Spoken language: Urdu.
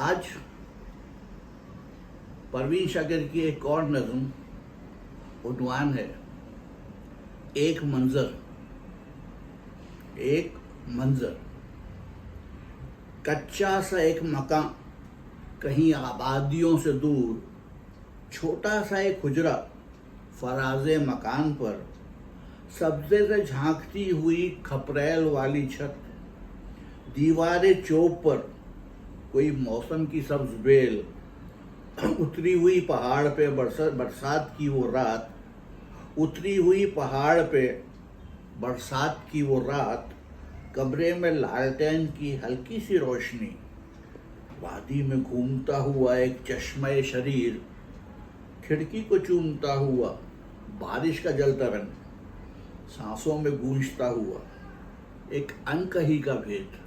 آج پروین شاکر کی ایک اور نظم عنوان ہے ایک منظر کچا سا ایک مکان کہیں آبادیوں سے دور، چھوٹا سا ایک حجرہ فراز مکان پر، سبزے سے جھانکتی ہوئی کھپریل والی چھت، دیوار چوب پر کوئی موسم کی سبز بیل، اتری ہوئی پہاڑ پہ برسات کی وہ رات، اتری ہوئی پہاڑ پہ برسات کی وہ رات، کمرے میں لالٹین کی ہلکی سی روشنی، وادی میں گھومتا ہوا ایک چشمہ شریر، کھڑکی کو چومتا ہوا بارش کا جل ترنگ، سانسوں میں گونجتا ہوا ایک انکہی کا بھید۔